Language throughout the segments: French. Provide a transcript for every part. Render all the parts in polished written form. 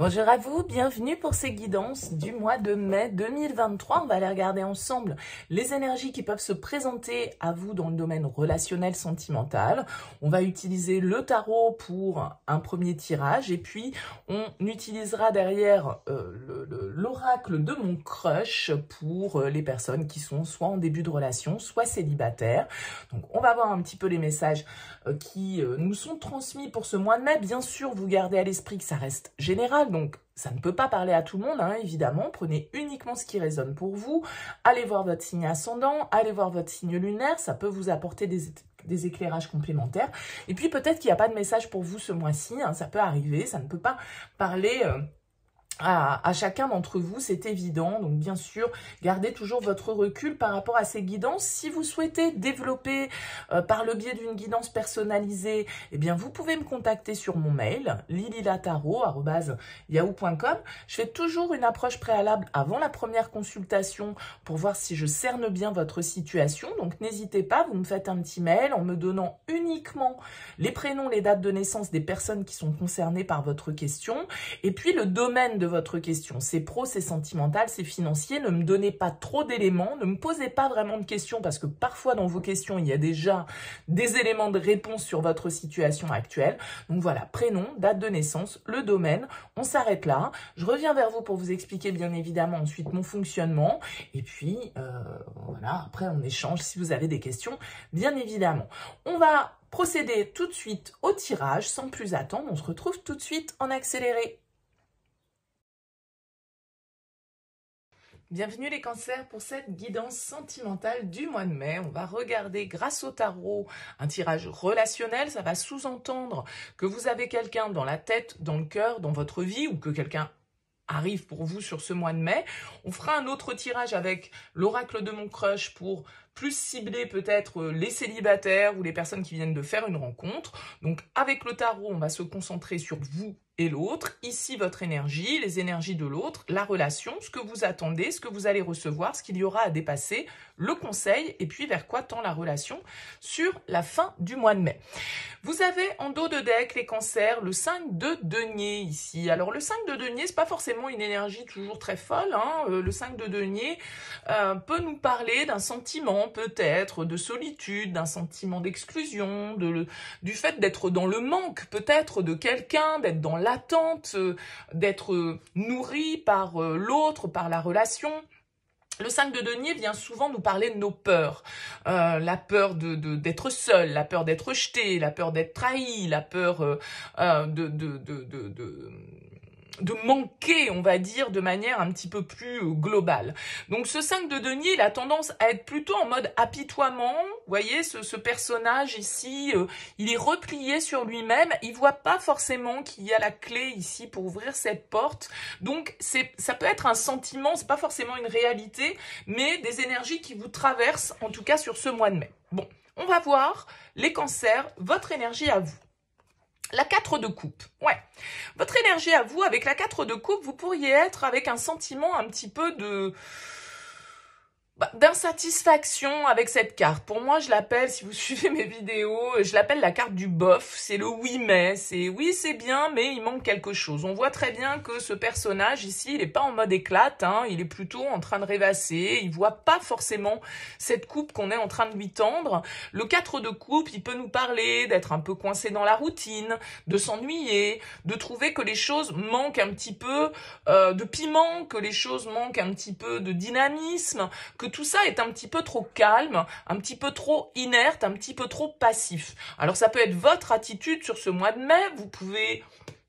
Bonjour à vous, bienvenue pour ces guidances du mois de mai 2023. On va aller regarder ensemble les énergies qui peuvent se présenter à vous dans le domaine relationnel sentimental. On va utiliser le tarot pour un premier tirage et puis on utilisera derrière l'oracle de mon crush pour les personnes qui sont soit en début de relation, soit célibataires. Donc on va voir un petit peu les messages qui nous sont transmis pour ce mois de mai. Bien sûr, vous gardez à l'esprit que ça reste général. Donc, ça ne peut pas parler à tout le monde, hein, évidemment. Prenez uniquement ce qui résonne pour vous. Allez voir votre signe ascendant, allez voir votre signe lunaire. Ça peut vous apporter des éclairages complémentaires. Et puis, peut-être qu'il n'y a pas de message pour vous ce mois-ci. Hein, ça peut arriver. Ça ne peut pas parler à chacun d'entre vous, c'est évident. Donc, bien sûr, gardez toujours votre recul par rapport à ces guidances. Si vous souhaitez développer par le biais d'une guidance personnalisée, eh bien, vous pouvez me contacter sur mon mail, lililataro@yahoo.com. Je fais toujours une approche préalable avant la première consultation pour voir si je cerne bien votre situation. Donc, n'hésitez pas, vous me faites un petit mail en me donnant uniquement les prénoms, les dates de naissance des personnes qui sont concernées par votre question et puis le domaine de votre question. C'est pro, c'est sentimental, c'est financier. Ne me donnez pas trop d'éléments. Ne me posez pas vraiment de questions parce que parfois dans vos questions, il y a déjà des éléments de réponse sur votre situation actuelle. Donc voilà, prénom, date de naissance, le domaine. On s'arrête là. Je reviens vers vous pour vous expliquer bien évidemment ensuite mon fonctionnement. Et puis voilà, après on échange si vous avez des questions, bien évidemment. On va procéder tout de suite au tirage sans plus attendre. On se retrouve tout de suite en accéléré. Bienvenue les cancers pour cette guidance sentimentale du mois de mai. On va regarder grâce au tarot un tirage relationnel. Ça va sous-entendre que vous avez quelqu'un dans la tête, dans le cœur, dans votre vie ou que quelqu'un arrive pour vous sur ce mois de mai. On fera un autre tirage avec l'oracle de mon crush pour plus cibler peut-être les célibataires ou les personnes qui viennent de faire une rencontre. Donc avec le tarot, on va se concentrer sur vous et l'autre. Ici, votre énergie, les énergies de l'autre, la relation, ce que vous attendez, ce que vous allez recevoir, ce qu'il y aura à dépasser, le conseil et puis vers quoi tend la relation sur la fin du mois de mai. Vous avez en dos de deck, les cancers, le 5 de denier ici. Alors le 5 de denier, c'est pas forcément une énergie toujours très folle. Hein. Le 5 de denier peut nous parler d'un sentiment peut-être de solitude, d'un sentiment d'exclusion, du fait d'être dans le manque peut-être de quelqu'un, d'être dans l'attente, d'être nourri par l'autre, par la relation. Le 5 de denier vient souvent nous parler de nos peurs. La peur d'être seul, la peur d'être rejeté, la peur d'être trahi, la peur de manquer, on va dire, de manière un petit peu plus globale. Donc ce 5 de denier, il a tendance à être plutôt en mode apitoiement. Vous voyez, ce personnage ici, il est replié sur lui-même. Il voit pas forcément qu'il y a la clé ici pour ouvrir cette porte. Donc ça peut être un sentiment, c'est pas forcément une réalité, mais des énergies qui vous traversent, en tout cas sur ce mois de mai. Bon, on va voir, les cancers, votre énergie à vous. La 4 de coupe, ouais. Votre énergie à vous, avec la 4 de coupe, vous pourriez être avec un sentiment un petit peu d'insatisfaction avec cette carte. Pour moi, je l'appelle, si vous suivez mes vidéos, je l'appelle la carte du bof. C'est le oui mais. C'est oui, c'est bien, mais il manque quelque chose. On voit très bien que ce personnage ici, il n'est pas en mode éclate. Hein, il est plutôt en train de rêvasser. Il voit pas forcément cette coupe qu'on est en train de lui tendre. Le 4 de coupe, il peut nous parler d'être un peu coincé dans la routine, de s'ennuyer, de trouver que les choses manquent un petit peu de piment, que les choses manquent un petit peu de dynamisme, que tout ça est un petit peu trop calme, un petit peu trop inerte, un petit peu trop passif. Alors ça peut être votre attitude sur ce mois de mai, vous pouvez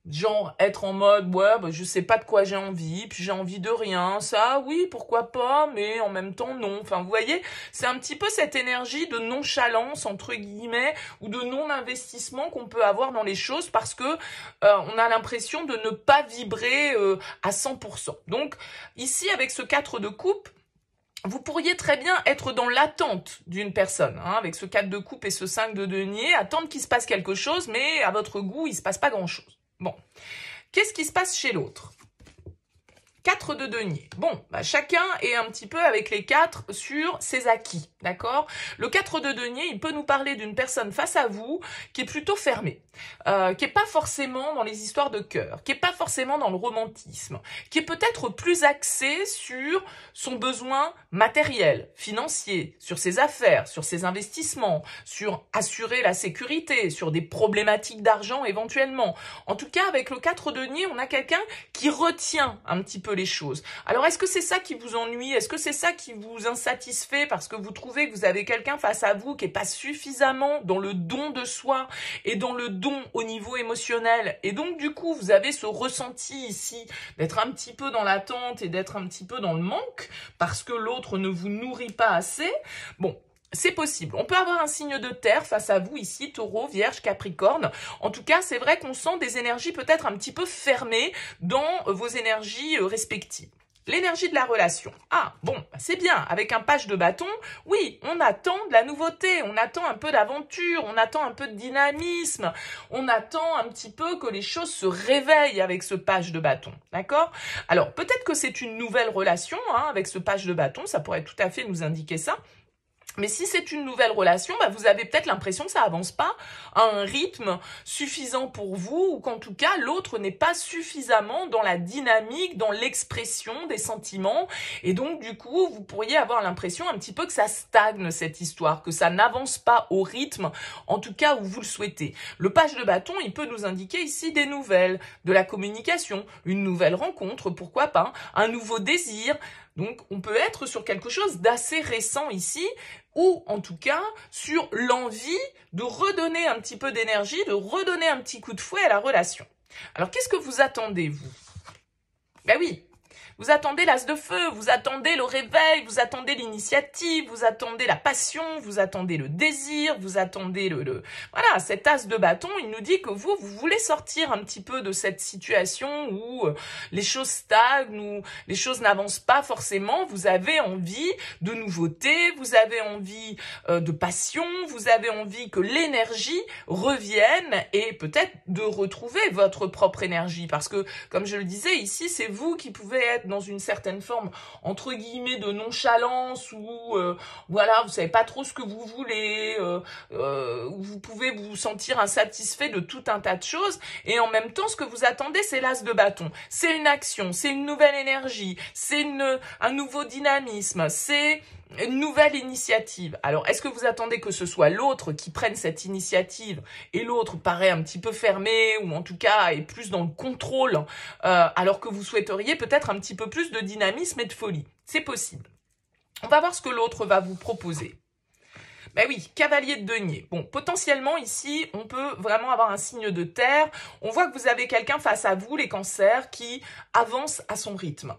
genre être en mode ouais je sais pas de quoi j'ai envie, puis j'ai envie de rien, ça oui pourquoi pas, mais en même temps non. Enfin vous voyez, c'est un petit peu cette énergie de nonchalance entre guillemets ou de non-investissement qu'on peut avoir dans les choses parce que on a l'impression de ne pas vibrer à 100%. Donc ici avec ce 4 de coupe, vous pourriez très bien être dans l'attente d'une personne, hein, avec ce 4 de coupe et ce 5 de denier, attendre qu'il se passe quelque chose, mais à votre goût, il ne se passe pas grand-chose. Bon, qu'est-ce qui se passe chez l'autre? 4 de denier. Bon, bah, chacun est un petit peu avec les 4 sur ses acquis, d'accord? Le 4 de denier, il peut nous parler d'une personne face à vous qui est plutôt fermée, qui est pas forcément dans les histoires de cœur, qui est pas forcément dans le romantisme, qui est peut-être plus axée sur son besoin matériel, financier, sur ses affaires, sur ses investissements, sur assurer la sécurité, sur des problématiques d'argent éventuellement. En tout cas, avec le 4 de denier, on a quelqu'un qui retient un petit peu les choses. Alors, est-ce que c'est ça qui vous ennuie? Est-ce que c'est ça qui vous insatisfait parce que vous trouvez que vous avez quelqu'un face à vous qui n'est pas suffisamment dans le don de soi et dans le don au niveau émotionnel? Et donc, du coup, vous avez ce ressenti ici d'être un petit peu dans l'attente et d'être un petit peu dans le manque parce que l'autre ne vous nourrit pas assez. Bon, c'est possible. On peut avoir un signe de terre face à vous ici, Taureau, Vierge, Capricorne. En tout cas, c'est vrai qu'on sent des énergies peut-être un petit peu fermées dans vos énergies respectives. L'énergie de la relation. Ah, bon, c'est bien. Avec un page de bâton, oui, on attend de la nouveauté, on attend un peu d'aventure, on attend un peu de dynamisme, on attend un petit peu que les choses se réveillent avec ce page de bâton, d'accord? Alors, peut-être que c'est une nouvelle relation, hein, avec ce page de bâton, ça pourrait tout à fait nous indiquer ça. Mais si c'est une nouvelle relation, bah vous avez peut-être l'impression que ça avance pas à un rythme suffisant pour vous ou qu'en tout cas, l'autre n'est pas suffisamment dans la dynamique, dans l'expression des sentiments. Et donc, du coup, vous pourriez avoir l'impression un petit peu que ça stagne cette histoire, que ça n'avance pas au rythme, en tout cas où vous le souhaitez. Le page de bâton, il peut nous indiquer ici des nouvelles, de la communication, une nouvelle rencontre, pourquoi pas, un nouveau désir. Donc, on peut être sur quelque chose d'assez récent ici, ou en tout cas sur l'envie de redonner un petit peu d'énergie, de redonner un petit coup de fouet à la relation. Alors, qu'est-ce que vous attendez, vous? Ben oui, vous attendez l'as de feu, vous attendez le réveil, vous attendez l'initiative, vous attendez la passion, vous attendez le désir, vous attendez Voilà, cet as de bâton, il nous dit que vous voulez sortir un petit peu de cette situation où les choses stagnent, où les choses n'avancent pas forcément. Vous avez envie de nouveautés, vous avez envie de passion, vous avez envie que l'énergie revienne et peut-être de retrouver votre propre énergie. Parce que, comme je le disais ici, c'est vous qui pouvez être dans une certaine forme, entre guillemets, de nonchalance où, voilà, vous savez pas trop ce que vous voulez, où vous pouvez vous sentir insatisfait de tout un tas de choses, et en même temps, ce que vous attendez, c'est l'as de bâton. C'est une action, c'est une nouvelle énergie, c'est un nouveau dynamisme, c'est une nouvelle initiative. Alors, est-ce que vous attendez que ce soit l'autre qui prenne cette initiative et l'autre paraît un petit peu fermé ou en tout cas est plus dans le contrôle alors que vous souhaiteriez peut-être un petit peu plus de dynamisme et de folie? C'est possible. On va voir ce que l'autre va vous proposer. Ben oui, cavalier de denier. Bon, potentiellement ici, on peut vraiment avoir un signe de terre. On voit que vous avez quelqu'un face à vous, les cancers, qui avance à son rythme.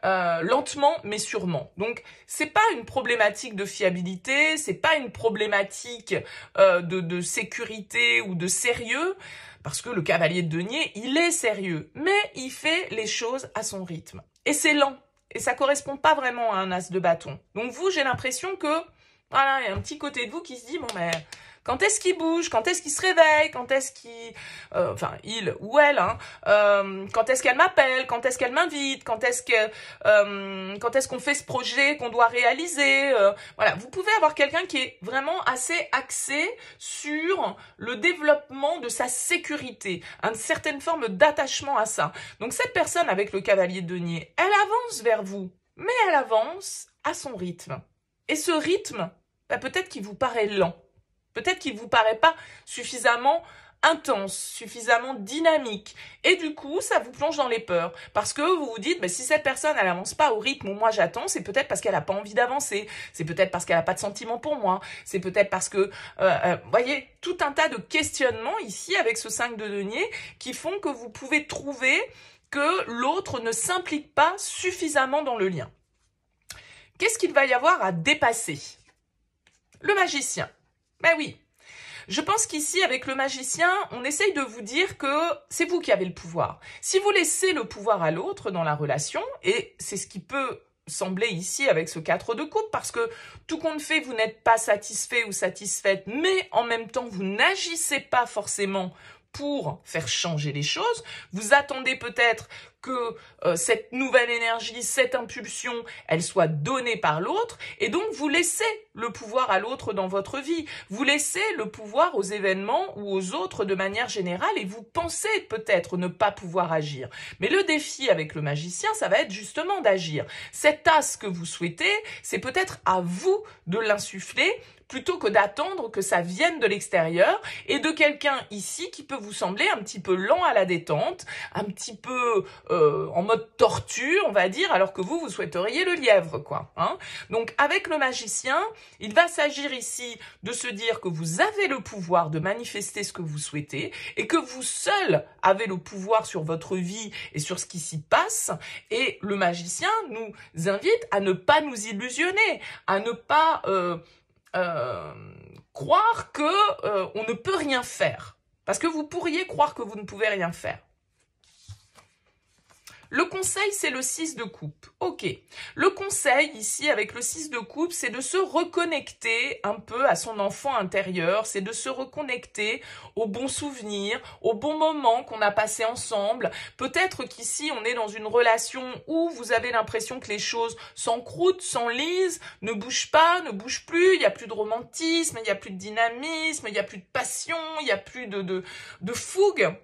Lentement, mais sûrement. Donc, c'est pas une problématique de fiabilité, c'est pas une problématique de sécurité ou de sérieux, parce que le cavalier de denier, il est sérieux, mais il fait les choses à son rythme. Et c'est lent. Et ça correspond pas vraiment à un as de bâton. Donc vous, j'ai l'impression que voilà, il y a un petit côté de vous qui se dit, bon, mais quand est-ce qu'il bouge? Quand est-ce qu'il se réveille? Quand est-ce qu'il... enfin, il ou elle, hein. Quand est-ce qu'elle m'appelle? Quand est-ce qu'elle m'invite? Quand est-ce qu'on fait ce projet qu'on doit réaliser? Voilà, vous pouvez avoir quelqu'un qui est vraiment assez axé sur le développement de sa sécurité, une certaine forme d'attachement à ça. Donc, cette personne avec le cavalier de denier, elle avance vers vous, mais elle avance à son rythme. Et ce rythme, bah, peut-être qu'il vous paraît lent. Peut-être qu'il ne vous paraît pas suffisamment intense, suffisamment dynamique. Et du coup, ça vous plonge dans les peurs. Parce que vous vous dites, bah, si cette personne, elle n'avance pas au rythme où moi j'attends, c'est peut-être parce qu'elle n'a pas envie d'avancer. C'est peut-être parce qu'elle n'a pas de sentiment pour moi. C'est peut-être parce que, voyez, tout un tas de questionnements ici avec ce 5 de denier qui font que vous pouvez trouver que l'autre ne s'implique pas suffisamment dans le lien. Qu'est-ce qu'il va y avoir à dépasser? Le magicien. Ben oui, je pense qu'ici, avec le magicien, on essaye de vous dire que c'est vous qui avez le pouvoir. Si vous laissez le pouvoir à l'autre dans la relation, et c'est ce qui peut sembler ici avec ce 4 de coupe, parce que tout compte fait, vous n'êtes pas satisfait ou satisfaite, mais en même temps, vous n'agissez pas forcément pour faire changer les choses. Vous attendez peut-être que cette nouvelle énergie, cette impulsion, elle soit donnée par l'autre, et donc vous laissez le pouvoir à l'autre dans votre vie. Vous laissez le pouvoir aux événements ou aux autres de manière générale, et vous pensez peut-être ne pas pouvoir agir. Mais le défi avec le magicien, ça va être justement d'agir. Cet as que vous souhaitez, c'est peut-être à vous de l'insuffler, plutôt que d'attendre que ça vienne de l'extérieur et de quelqu'un ici qui peut vous sembler un petit peu lent à la détente, un petit peu en mode tortue, on va dire, alors que vous souhaiteriez le lièvre, quoi. Hein. Donc, avec le magicien, il va s'agir ici de se dire que vous avez le pouvoir de manifester ce que vous souhaitez et que vous seul avez le pouvoir sur votre vie et sur ce qui s'y passe. Et le magicien nous invite à ne pas nous illusionner, à ne pas croire que on ne peut rien faire. Parce que vous pourriez croire que vous ne pouvez rien faire. Le conseil, c'est le 6 de coupe. Ok. Le conseil, ici, avec le 6 de coupe, c'est de se reconnecter un peu à son enfant intérieur, c'est de se reconnecter aux bons souvenirs, aux bons moments qu'on a passés ensemble. Peut-être qu'ici, on est dans une relation où vous avez l'impression que les choses s'encroutent, s'enlisent, ne bougent pas, ne bougent plus, il n'y a plus de romantisme, il n'y a plus de dynamisme, il n'y a plus de passion, il n'y a plus de fougue.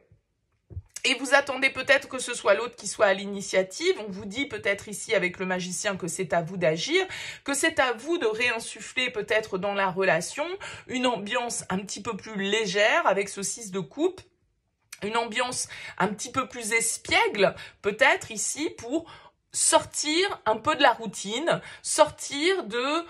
Et vous attendez peut-être que ce soit l'autre qui soit à l'initiative. On vous dit peut-être ici avec le magicien que c'est à vous d'agir, que c'est à vous de réinsuffler peut-être dans la relation une ambiance un petit peu plus légère avec ce 6 de coupe, une ambiance un petit peu plus espiègle peut-être ici pour sortir un peu de la routine, sortir d'une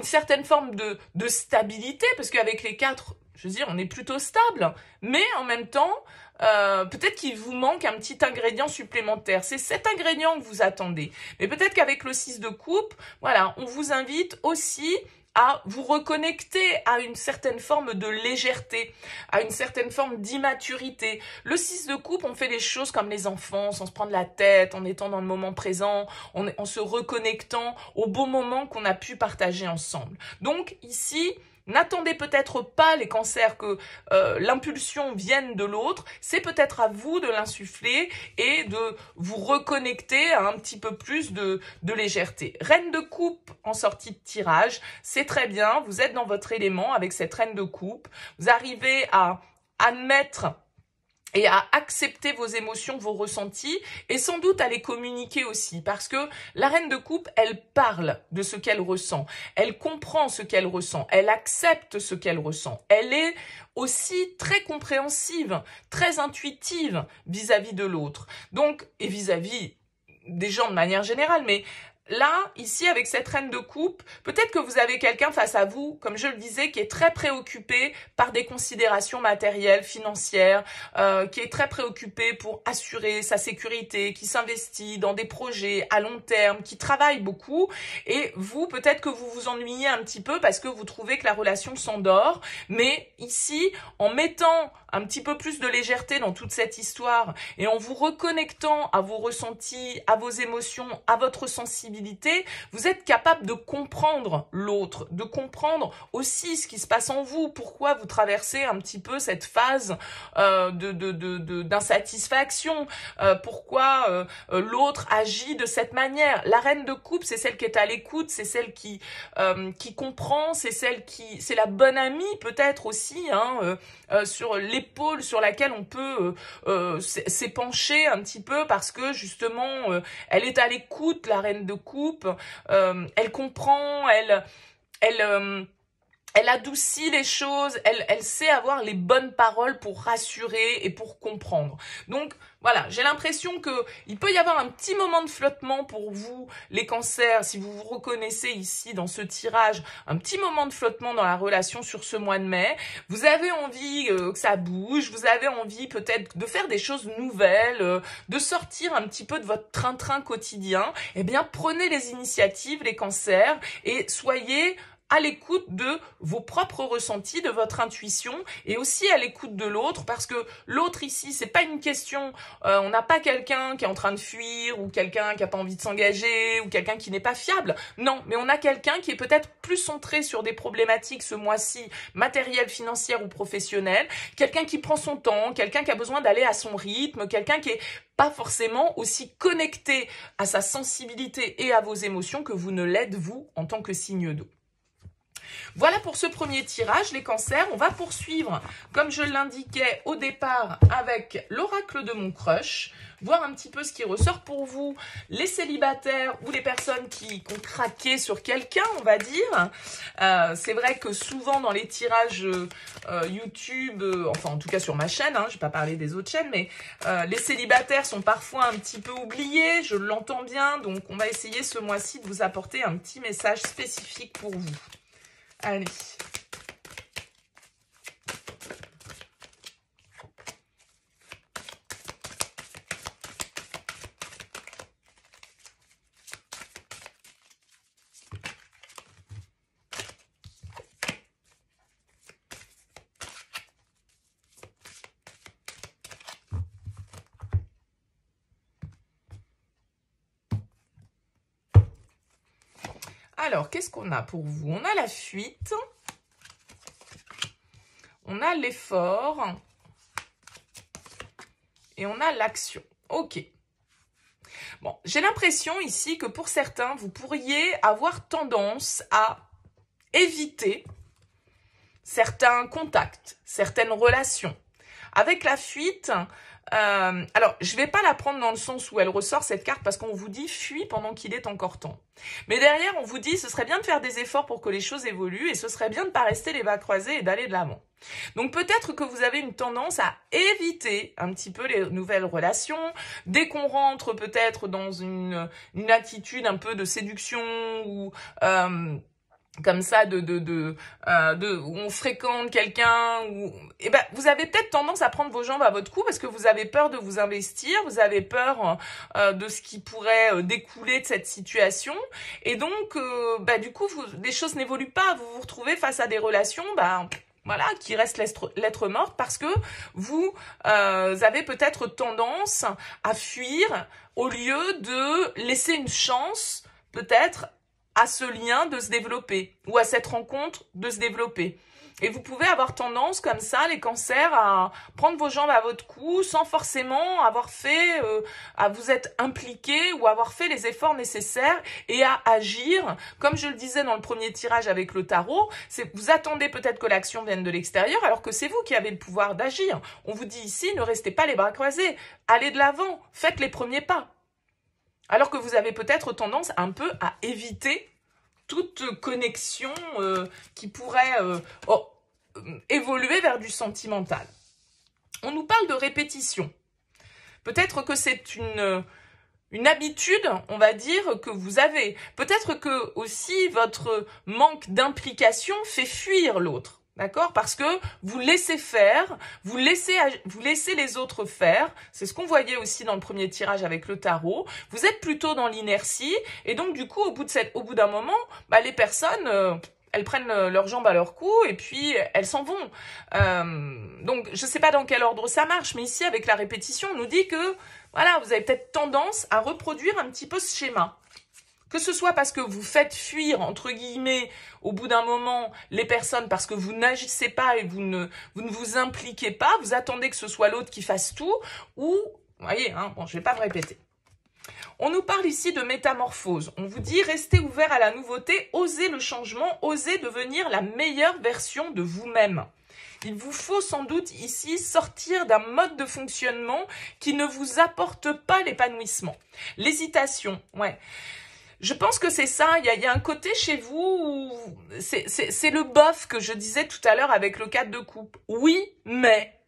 certaine forme de stabilité, parce qu'avec les 4, je veux dire, on est plutôt stable, mais en même temps, peut-être qu'il vous manque un petit ingrédient supplémentaire. C'est cet ingrédient que vous attendez. Mais peut-être qu'avec le 6 de coupe, voilà, on vous invite aussi à vous reconnecter à une certaine forme de légèreté, à une certaine forme d'immaturité. Le 6 de coupe, on fait les choses comme les enfants, sans se prendre la tête, en étant dans le moment présent, en se reconnectant aux beaux moments qu'on a pu partager ensemble. Donc ici, n'attendez peut-être pas les cancers que l'impulsion vienne de l'autre, c'est peut-être à vous de l'insuffler et de vous reconnecter à un petit peu plus de légèreté. Reine de coupe en sortie de tirage, c'est très bien, vous êtes dans votre élément avec cette reine de coupe, vous arrivez à admettre et à accepter vos émotions, vos ressentis, et sans doute à les communiquer aussi, parce que la reine de coupe, elle parle de ce qu'elle ressent, elle comprend ce qu'elle ressent, elle accepte ce qu'elle ressent, elle est aussi très compréhensive, très intuitive vis-à-vis de l'autre, donc, et vis-à-vis des gens de manière générale, mais là, ici, avec cette reine de coupe, peut-être que vous avez quelqu'un face à vous, comme je le disais, qui est très préoccupé par des considérations matérielles, financières, qui est très préoccupé pour assurer sa sécurité, qui s'investit dans des projets à long terme, qui travaille beaucoup. Et vous, peut-être que vous vous ennuyez un petit peu parce que vous trouvez que la relation s'endort. Mais ici, en mettant un petit peu plus de légèreté dans toute cette histoire et en vous reconnectant à vos ressentis, à vos émotions, à votre sensibilité, vous êtes capable de comprendre l'autre, de comprendre aussi ce qui se passe en vous, pourquoi vous traversez un petit peu cette phase d'insatisfaction, pourquoi l'autre agit de cette manière. La reine de coupe, c'est celle qui est à l'écoute, c'est celle qui comprend, c'est la bonne amie peut-être aussi, hein, sur l'épaule sur laquelle on peut s'épancher un petit peu parce que justement elle est à l'écoute, la reine de coupe, elle comprend, elle adoucit les choses, elle sait avoir les bonnes paroles pour rassurer et pour comprendre. Donc voilà, j'ai l'impression qu'il peut y avoir un petit moment de flottement pour vous, les cancers, si vous vous reconnaissez ici dans ce tirage, un petit moment de flottement dans la relation sur ce mois de mai. Vous avez envie que ça bouge, vous avez envie peut-être de faire des choses nouvelles, de sortir un petit peu de votre train-train quotidien. Eh bien, prenez les initiatives, les cancers, et soyez à l'écoute de vos propres ressentis, de votre intuition et aussi à l'écoute de l'autre parce que l'autre ici, c'est pas une question, on n'a pas quelqu'un qui est en train de fuir ou quelqu'un qui a pas envie de s'engager ou quelqu'un qui n'est pas fiable. Non, mais on a quelqu'un qui est peut-être plus centré sur des problématiques ce mois-ci, matérielles, financières ou professionnelles, quelqu'un qui prend son temps, quelqu'un qui a besoin d'aller à son rythme, quelqu'un qui est pas forcément aussi connecté à sa sensibilité et à vos émotions que vous ne l'êtes vous en tant que signe d'eau. Voilà pour ce premier tirage, les cancers. On va poursuivre, comme je l'indiquais au départ, avec l'oracle de mon crush, voir un petit peu ce qui ressort pour vous, les célibataires ou les personnes qui ont craqué sur quelqu'un, on va dire. C'est vrai que souvent dans les tirages YouTube, enfin en tout cas sur ma chaîne, je ne vais pas parler des autres chaînes, mais les célibataires sont parfois un petit peu oubliés, je l'entends bien, donc on va essayer ce mois-ci de vous apporter un petit message spécifique pour vous. Allez. Alors, qu'est-ce qu'on a pour vous? On a la fuite. On a l'effort et on a l'action. Ok. Bon, j'ai l'impression ici que pour certains, vous pourriez avoir tendance à éviter certains contacts, certaines relations. Avec la fuite, alors je ne vais pas la prendre dans le sens où elle ressort cette carte parce qu'on vous dit fuis pendant qu'il est encore temps. Mais derrière, on vous dit ce serait bien de faire des efforts pour que les choses évoluent et ce serait bien de ne pas rester les bras croisés et d'aller de l'avant. Donc peut-être que vous avez une tendance à éviter un petit peu les nouvelles relations. Dès qu'on rentre peut-être dans une attitude un peu de séduction ou comme ça où on fréquente quelqu'un ou vous avez peut-être tendance à prendre vos jambes à votre cou parce que vous avez peur de vous investir, vous avez peur de ce qui pourrait découler de cette situation et donc du coup les choses n'évoluent pas, vous vous retrouvez face à des relations voilà, qui restent lettre morte parce que vous avez peut-être tendance à fuir au lieu de laisser une chance peut-être à ce lien de se développer ou à cette rencontre de se développer. Et vous pouvez avoir tendance comme ça, les cancers, à prendre vos jambes à votre cou sans forcément avoir fait, à vous être impliqué ou avoir fait les efforts nécessaires et à agir. Comme je le disais dans le premier tirage avec le tarot, vous attendez peut-être que l'action vienne de l'extérieur alors que c'est vous qui avez le pouvoir d'agir. On vous dit ici, ne restez pas les bras croisés, allez de l'avant, faites les premiers pas. Alors que vous avez peut-être tendance un peu à éviter toute connexion qui pourrait évoluer vers du sentimental. On nous parle de répétition. Peut-être que c'est une habitude, on va dire, que vous avez. Peut-être que aussi votre manque d'implication fait fuir l'autre. D'accord? Parce que vous laissez faire, vous laissez les autres faire. C'est ce qu'on voyait aussi dans le premier tirage avec le tarot. Vous êtes plutôt dans l'inertie et donc du coup, au bout d'un moment, les personnes, elles prennent leurs jambes à leur cou et puis elles s'en vont. Donc, je ne sais pas dans quel ordre ça marche, mais ici, avec la répétition, on nous dit que voilà, vous avez peut-être tendance à reproduire un petit peu ce schéma. Que ce soit parce que vous faites fuir, entre guillemets, au bout d'un moment, les personnes parce que vous n'agissez pas et vous ne vous impliquez pas, vous attendez que ce soit l'autre qui fasse tout, ou, vous voyez, bon, je ne vais pas me répéter. On nous parle ici de métamorphose. On vous dit, restez ouvert à la nouveauté, osez le changement, osez devenir la meilleure version de vous-même. Il vous faut sans doute ici sortir d'un mode de fonctionnement qui ne vous apporte pas l'épanouissement. L'hésitation, ouais. Je pense que c'est ça, il y a un côté chez vous où c'est le bof que je disais tout à l'heure avec le 4 de coupe. Oui, mais.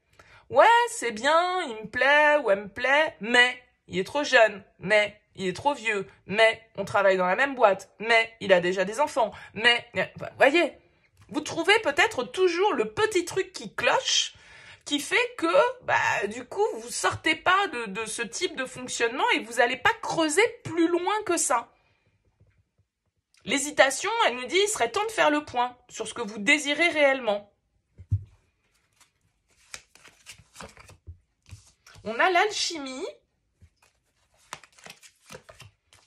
Ouais, c'est bien, il me plaît ou elle me plaît, mais il est trop jeune, mais il est trop vieux, mais on travaille dans la même boîte, mais il a déjà des enfants, mais. Voyez, vous trouvez peut-être toujours le petit truc qui cloche, qui fait que, du coup, vous sortez pas de ce type de fonctionnement et vous n'allez pas creuser plus loin que ça. L'hésitation, elle nous dit, il serait temps de faire le point sur ce que vous désirez réellement. On a l'alchimie,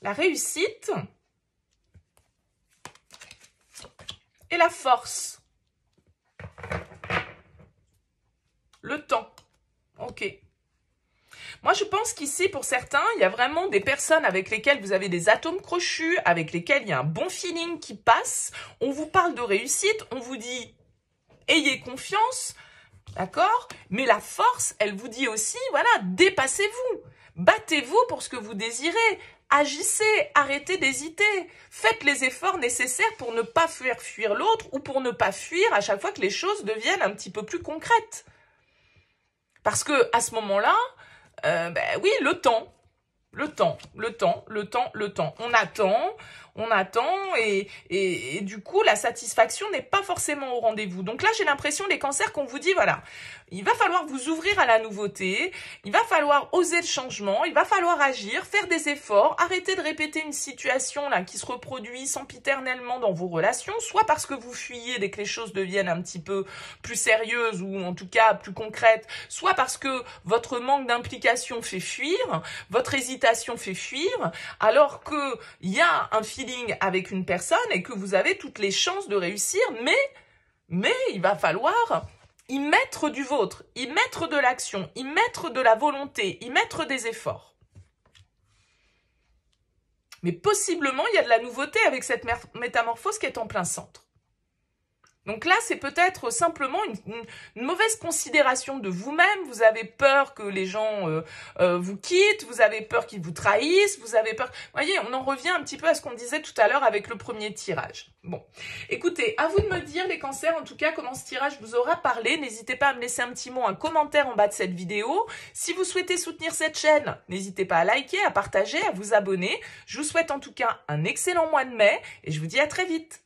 la réussite et la force. Le temps. Ok. Moi, je pense qu'ici, pour certains, il y a vraiment des personnes avec lesquelles vous avez des atomes crochus, avec lesquelles il y a un bon feeling qui passe. On vous parle de réussite, on vous dit « ayez confiance », d'accord? Mais la force, elle vous dit aussi, voilà, dépassez-vous, battez-vous pour ce que vous désirez, agissez, arrêtez d'hésiter, faites les efforts nécessaires pour ne pas faire fuir l'autre ou pour ne pas fuir à chaque fois que les choses deviennent un petit peu plus concrètes. Parce que à ce moment-là, oui, le temps. On attend et du coup, la satisfaction n'est pas forcément au rendez-vous. Donc là, j'ai l'impression, les cancers, qu'on vous dit, voilà, il va falloir vous ouvrir à la nouveauté, il va falloir oser le changement, il va falloir agir, faire des efforts, arrêter de répéter une situation là qui se reproduit sempiternellement dans vos relations, soit parce que vous fuyez dès que les choses deviennent un petit peu plus sérieuses ou en tout cas plus concrètes, soit parce que votre manque d'implication fait fuir, votre hésitation fait fuir, alors que il y a un feeling avec une personne et que vous avez toutes les chances de réussir, mais il va falloir y mettre du vôtre, y mettre de l'action, y mettre de la volonté, y mettre des efforts. Mais possiblement, il y a de la nouveauté avec cette métamorphose qui est en plein centre. Donc là, c'est peut-être simplement une mauvaise considération de vous-même. Vous avez peur que les gens vous quittent, vous avez peur qu'ils vous trahissent, vous avez peur... Vous voyez, on en revient un petit peu à ce qu'on disait tout à l'heure avec le premier tirage. Bon, écoutez, à vous de me dire, les cancers, en tout cas, comment ce tirage vous aura parlé. N'hésitez pas à me laisser un petit mot, un commentaire en bas de cette vidéo. Si vous souhaitez soutenir cette chaîne, n'hésitez pas à liker, à partager, à vous abonner. Je vous souhaite en tout cas un excellent mois de mai et je vous dis à très vite.